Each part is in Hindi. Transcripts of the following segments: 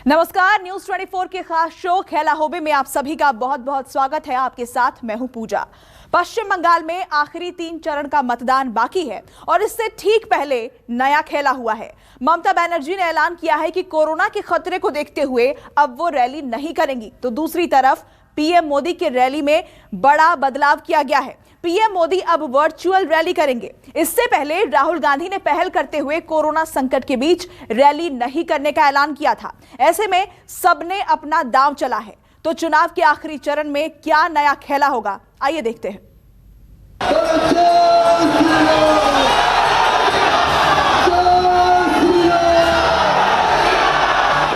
नमस्कार, न्यूज 24 के खास शो खेला होबे में आप सभी का बहुत बहुत स्वागत है। आपके साथ मैं हूं पूजा। पश्चिम बंगाल में आखिरी 3 चरण का मतदान बाकी है और इससे ठीक पहले नया खेला हुआ है। ममता बनर्जी ने ऐलान किया है कि कोरोना के खतरे को देखते हुए अब वो रैली नहीं करेंगी, तो दूसरी तरफ पीएम मोदी की रैली में बड़ा बदलाव किया गया है। पीएम मोदी अब वर्चुअल रैली करेंगे। इससे पहले राहुल गांधी ने पहल करते हुए कोरोना संकट के बीच रैली नहीं करने का ऐलान किया था। ऐसे में सबने अपना दांव चला है, तो चुनाव के आखिरी चरण में क्या नया खेला होगा, आइए देखते हैं।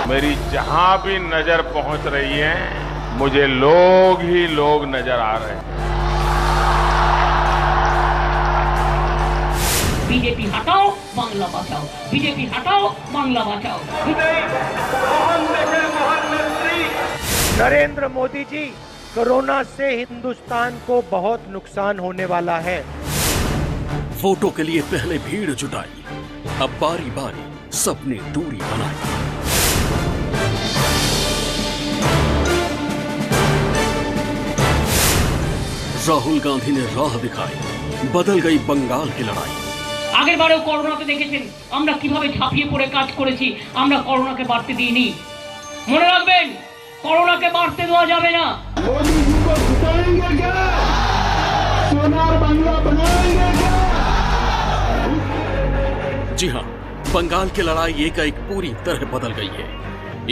मेरी जहां भी नजर पहुंच रही है, मुझे लोग ही लोग नजर आ रहे हैं। बीजेपी हटाओ, बांग्ला बचाओ। बीजेपी हटाओ, बांग्ला बचाओ। नरेंद्र मोदी जी, कोरोना से हिंदुस्तान को बहुत नुकसान होने वाला है। फोटो के लिए पहले भीड़ जुटाई, अब बारी बारी सबने दूरी बनाई। राहुल गांधी ने राह दिखाई, बदल गई बंगाल की लड़ाई। আগের বারেও করোনাতে দেখেছেন আমরা কিভাবে ঝাঁপিয়ে পড়ে কাজ করেছি। আমরা করোনাকে বাড়তে দিইনি। মনে রাখবেন, করোনাকে বাড়তে দেওয়া যাবে না। मोदी जी को जिताएंगे क्या? सोनार बांग्ला बनाएंगे क्या? जी हाँ, बंगाल की लड़ाई एक पूरी तरह बदल गई है।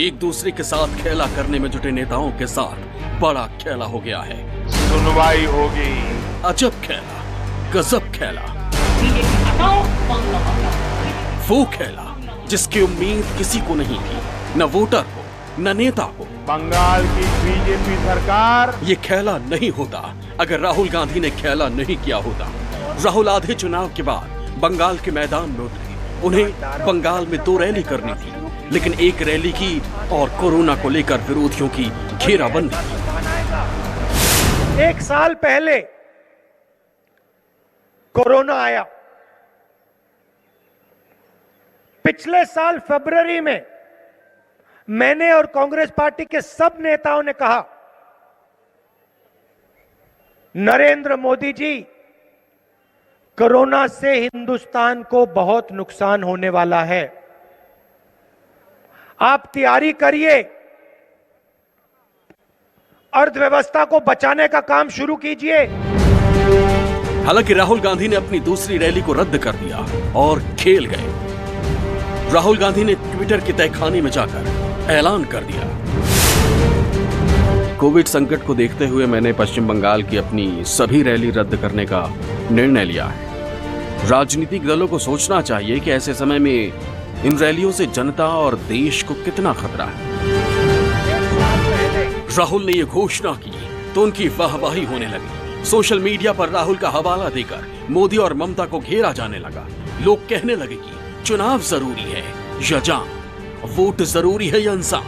एक दूसरे के साथ खेला करने में जुटे नेताओं के साथ बड़ा खेला हो गया है। सुनवाई होगी। अजब खेला, गजब खेला, बीजेपी हटाओ, बांग्ला बचाओ। वो खेला जिसकी उम्मीद किसी को नहीं थी, न वोटर को न नेता को। बंगाल की बीजेपी सरकार। ये खेला नहीं होता अगर राहुल गांधी ने खेला नहीं किया होता। राहुल आधे चुनाव के बाद बंगाल के मैदान में उतरे। उन्हें बंगाल में 2 रैली करनी थी, लेकिन एक रैली की और कोरोना को लेकर विरोधियों की घेराबंदी। 1 साल पहले कोरोना आया। पिछले साल फरवरी में मैंने और कांग्रेस पार्टी के सब नेताओं ने कहा, नरेंद्र मोदी जी, कोरोना से हिंदुस्तान को बहुत नुकसान होने वाला है। आप तैयारी करिए, अर्थव्यवस्था को बचाने का काम शुरू कीजिए। हालांकि राहुल गांधी ने अपनी दूसरी रैली को रद्द कर दिया और खेल गए। राहुल गांधी ने ट्विटर के तहखाने में जाकर ऐलान कर दिया, कोविड संकट को देखते हुए मैंने पश्चिम बंगाल की अपनी सभी रैली रद्द करने का निर्णय लिया है। राजनीतिक दलों को सोचना चाहिए कि ऐसे समय में इन रैलियों से जनता और देश को कितना खतरा है। राहुल ने यह घोषणा की तो उनकी वाहवाही होने लगी। सोशल मीडिया पर राहुल का हवाला देकर मोदी और ममता को घेरा जाने लगा। लोग कहने लगे कि चुनाव जरूरी है या जान, वोट जरूरी है या इंसान।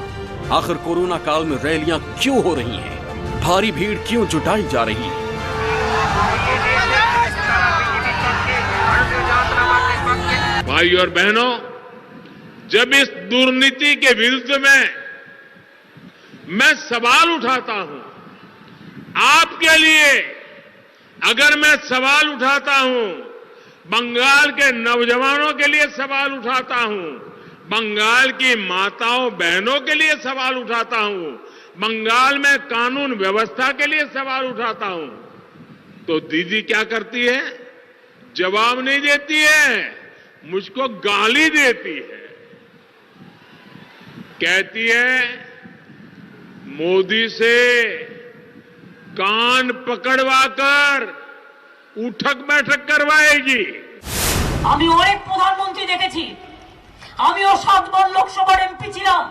आखिर कोरोना काल में रैलियां क्यों हो रही हैं? भारी भीड़ क्यों जुटाई जा रही है? भाई और बहनों, जब इस दुर्नीति के विरुद्ध में मैं सवाल उठाता हूं, आपके लिए अगर मैं सवाल उठाता हूं, बंगाल के नौजवानों के लिए सवाल उठाता हूं, बंगाल की माताओं बहनों के लिए सवाल उठाता हूं, बंगाल में कानून व्यवस्था के लिए सवाल उठाता हूं, तो दीदी क्या करती है? जवाब नहीं देती है, मुझको गाली देती है। कहती है मोदी से कान पकड़वाकर उठक बैठक करवाएगी। আমি অনেক প্রধানমন্ত্রী দেখেছি, আমিও 7 বার লোকসভার এমপি ছিলাম।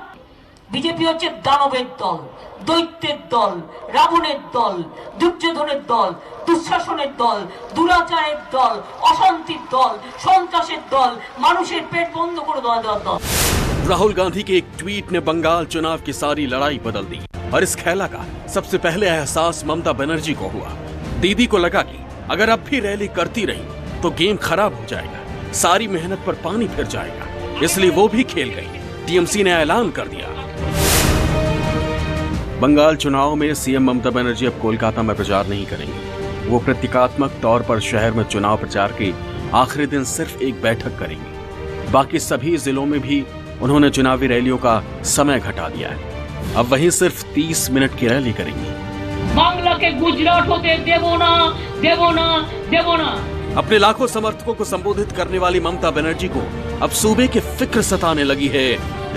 বিজেপি হচ্ছে দানবের দল, দৈত্যের দল, রাবণের দল, দুর্যোধনের দল, দুঃশাসনের দল, দুরাচারের দল, অশান্তির দল, সন্ত্রাসের দল, মানুষের পেট বন্ধ করে দেওয়ার দল। राहुल गांधी के एक ट्वीट ने बंगाल चुनाव की सारी लड़ाई बदल दी और इस खेला का सबसे पहले एहसास ममता बनर्जी को हुआ। दीदी को लगा कि अगर अब भी रैली करती रही तो गेम खराब हो जाएगा, सारी मेहनत पर पानी फिर जाएगा, इसलिए वो भी खेल गई। टीएमसी ने ऐलान कर दिया, बंगाल चुनाव में सीएम ममता बनर्जी अब कोलकाता में प्रचार नहीं करेंगी। वो प्रतीकात्मक तौर पर शहर में चुनाव प्रचार के आखिरी दिन सिर्फ एक बैठक करेंगी। बाकी सभी जिलों में भी उन्होंने चुनावी रैलियों का समय घटा दिया है। अब वहीं सिर्फ 30 मिनट की रैली करेंगी। बांग्ला के गुजरात होते देवो ना, देवो ना, देवो ना। अपने लाखों समर्थकों को संबोधित करने वाली ममता बनर्जी को अब सूबे की फिक्र सताने लगी है।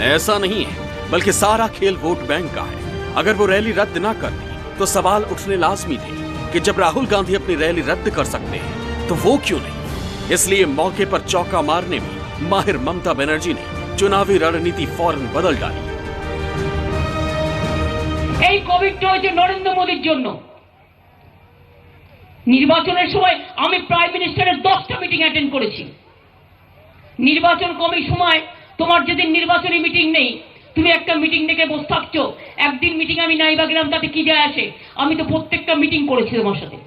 ऐसा नहीं है, बल्कि सारा खेल वोट बैंक का है। अगर वो रैली रद्द ना करती तो सवाल उठने लाजमी थे कि जब राहुल गांधी अपनी रैली रद्द कर सकते हैं तो वो क्यों नहीं। इसलिए मौके पर चौका मारने में माहिर ममता बनर्जी ने चुनावी रणनीति फौरन बदल डाली। এই কোভিডটা হয়েছে নরেন্দ্র মোদির জন্য। নির্বাচনের সময় আমি প্রাইম মিনিস্টারের 10টা মিটিং অ্যাটেন্ড করেছি। নির্বাচন কমির সময় তোমার যেদিন নির্বাচনী মিটিং নেই, তুমি একটা মিটিং ডেকে বসে থাকছো। একদিন মিটিং আমি নাইবা গেলাম, তাতে কি যায় আসে? আমি তো প্রত্যেকটা মিটিং করেছি তোমার সাথে।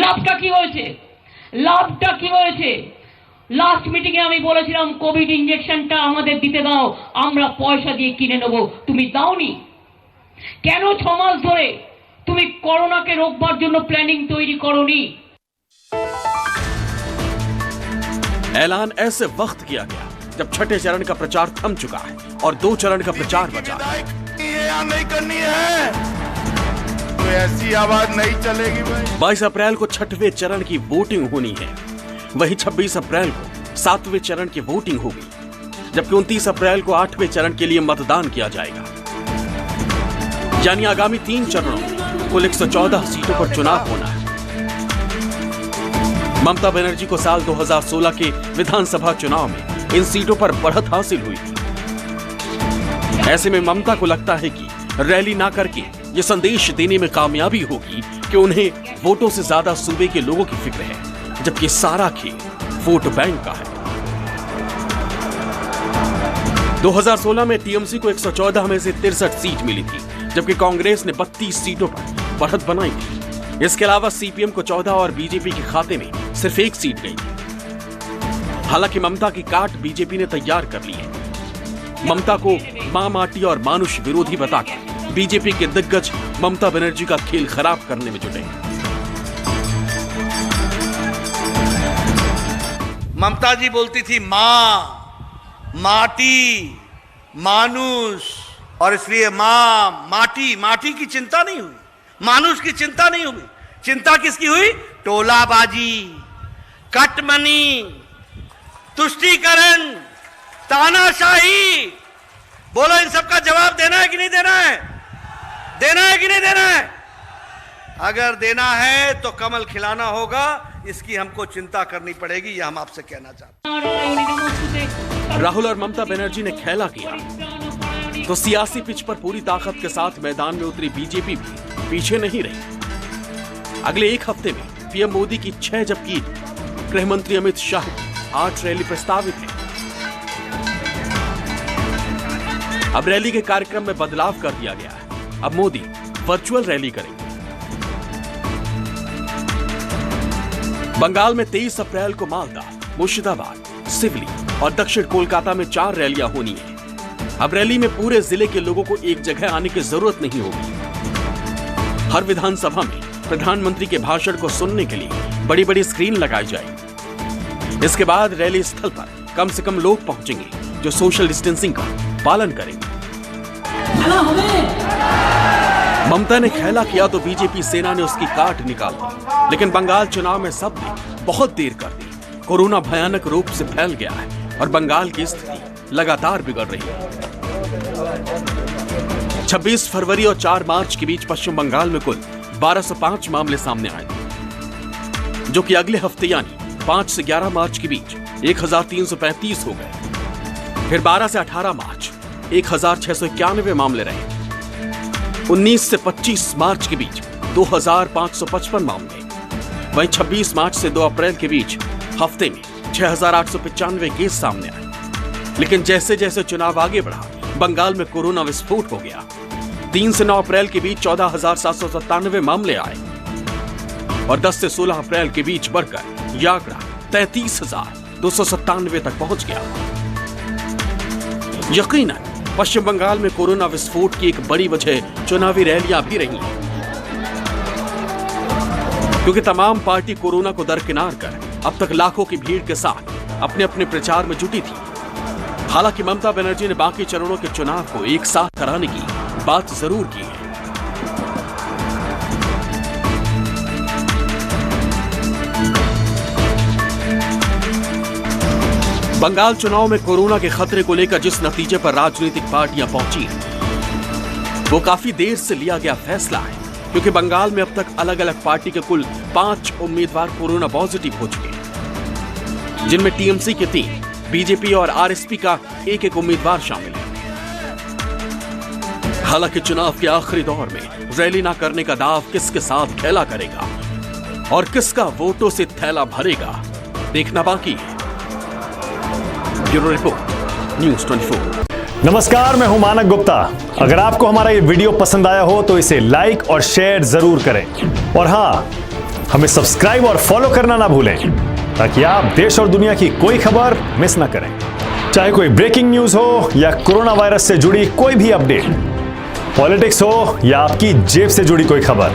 লাভটা কি হয়েছে? লাভটা কি হয়েছে? লাস্ট মিটিং এ আমি বলেছিলাম কোভিড ইনজেকশনটা আমাদের দিতে দাও, আমরা পয়সা দিয়ে কিনে নেব। তুমি দাওনি কেন? 6 মাস ধরে তুমি করোনাকে রোকবার জন্য প্ল্যানিং তৈরি করোনি। ऐलान ऐसे वक्त किया गया जब छठे चरण का प्रचार थम चुका है और 2 चरण का प्रचार बचा है। नहीं करनी है तो ऐसी आवाज नहीं चलेगी भाई। 22 अप्रैल को छठवें चरण की वोटिंग होनी है। वही 26 अप्रैल को 7वें चरण की वोटिंग होगी, जबकि 29 अप्रैल को 8वें चरण के लिए मतदान किया जाएगा। यानी आगामी 3 चरणों में कुल 114 सीटों पर चुनाव होना है। ममता बनर्जी को साल 2016 के विधानसभा चुनाव में इन सीटों पर बढ़त हासिल हुई थी। ऐसे में ममता को लगता है कि रैली ना करके ये संदेश देने में कामयाबी होगी कि उन्हें वोटों से ज्यादा सूबे के लोगों की फिक्र है, जबकि सारा खेल वोट बैंक का है। 2016 में टीएमसी को 114 में से 63 सीट मिली थी, जबकि कांग्रेस ने 32 सीटों पर बढ़त बनाई थी। इसके अलावा सीपीएम को 14 और बीजेपी के खाते में सिर्फ 1 सीट गई थी। हालांकि ममता की काट बीजेपी ने तैयार कर ली है। ममता को मां माटी और मानुष विरोधी बताकर बीजेपी के दिग्गज ममता बनर्जी का खेल खराब करने में जुटे। ममता जी बोलती थी मां, माटी, मानुष, और इसलिए मां, माटी, माटी की चिंता नहीं हुई, मानुष की चिंता नहीं हुई। चिंता किसकी हुई? टोलाबाजी, कटमनी, तुष्टीकरण, तानाशाही। बोलो, इन सबका जवाब देना है कि नहीं देना है? देना है कि नहीं देना है? अगर देना है तो कमल खिलाना होगा, इसकी हमको चिंता करनी पड़ेगी, यह हम आपसे कहना चाहते हैं। राहुल और ममता बनर्जी ने खेला किया तो सियासी पिच पर पूरी ताकत के साथ मैदान में उतरी बीजेपी भी पीछे नहीं रही। अगले 1 हफ्ते में पीएम मोदी की 6 जबकि गृह मंत्री अमित शाह की 8 रैली प्रस्तावित है। अब रैली के कार्यक्रम में बदलाव कर दिया गया है। अब मोदी वर्चुअल रैली करेंगे। बंगाल में 23 अप्रैल को मालदा, मुर्शिदाबाद, सिवली और दक्षिण कोलकाता में 4 रैलियां होनी है। अब रैली में पूरे जिले के लोगों को एक जगह आने की जरूरत नहीं होगी। हर विधानसभा में प्रधानमंत्री के भाषण को सुनने के लिए बड़ी बड़ी स्क्रीन लगाई जाएगी। इसके बाद रैली स्थल पर कम से कम लोग पहुंचेंगे जो सोशल डिस्टेंसिंग का पालन करेंगे। ममता ने खेला किया तो बीजेपी सेना ने उसकी काट निकाली, लेकिन बंगाल चुनाव में सबने बहुत देर कर दी। कोरोना भयानक रूप से फैल गया है और बंगाल की स्थिति लगातार बिगड़ रही है। 26 फरवरी और 4 मार्च के बीच पश्चिम बंगाल में कुल 1205 मामले सामने आए, जो कि अगले हफ्ते यानी 5 से 11 मार्च के बीच 1335 हो गए। फिर 12 से 18 मार्च 1691 मामले रहे। 19 से 25 मार्च के बीच 2555 मामले। वहीं 26 मार्च से 2 अप्रैल के बीच हफ्ते में 6895 केस सामने आए। लेकिन जैसे जैसे चुनाव आगे बढ़ा, बंगाल में कोरोना विस्फोट हो गया। 3 से 9 अप्रैल के बीच 14,797 मामले आए और 10 से 16 अप्रैल के बीच बढ़कर यह आंकड़ा 33,297 तक पहुंच गया। यकीनन पश्चिम बंगाल में कोरोना विस्फोट की एक बड़ी वजह चुनावी रैलियां भी रही हैं, क्योंकि तमाम पार्टी कोरोना को दरकिनार कर अब तक लाखों की भीड़ के साथ अपने अपने प्रचार में जुटी थी। हालांकि ममता बनर्जी ने बाकी चरणों के चुनाव को एक साथ कराने की बात जरूर की है। बंगाल चुनाव में कोरोना के खतरे को लेकर जिस नतीजे पर राजनीतिक पार्टियां पहुंची वो काफी देर से लिया गया फैसला है, क्योंकि बंगाल में अब तक अलग अलग पार्टी के कुल 5 उम्मीदवार कोरोना पॉजिटिव हो चुके हैं, जिनमें टीएमसी के 3, बीजेपी और आरएसपी का एक उम्मीदवार शामिल है। हालांकि चुनाव के आखिरी दौर में रैली न करने का दाव किसके साथ खेला करेगा और किसका वोटों से थैला भरेगा, देखना बाकी है। Bureau report, news 24। नमस्कार, मैं हूं मानक गुप्ता। अगर आपको हमारा ये वीडियो पसंद आया हो तो इसे लाइक और शेयर जरूर करें, और हाँ, हमें सब्सक्राइब और फॉलो करना ना भूलें ताकि आप देश और दुनिया की कोई खबर मिस ना करें। चाहे कोई ब्रेकिंग न्यूज हो या कोरोना वायरस से जुड़ी कोई भी अपडेट, पॉलिटिक्स हो या आपकी जेब से जुड़ी कोई खबर,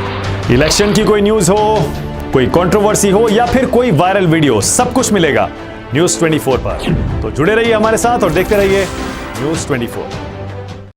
इलेक्शन की कोई न्यूज हो, कोई कंट्रोवर्सी हो या फिर कोई वायरल वीडियो, सब कुछ मिलेगा न्यूज़ 24 पर। तो जुड़े रहिए हमारे साथ और देखते रहिए न्यूज़ 24।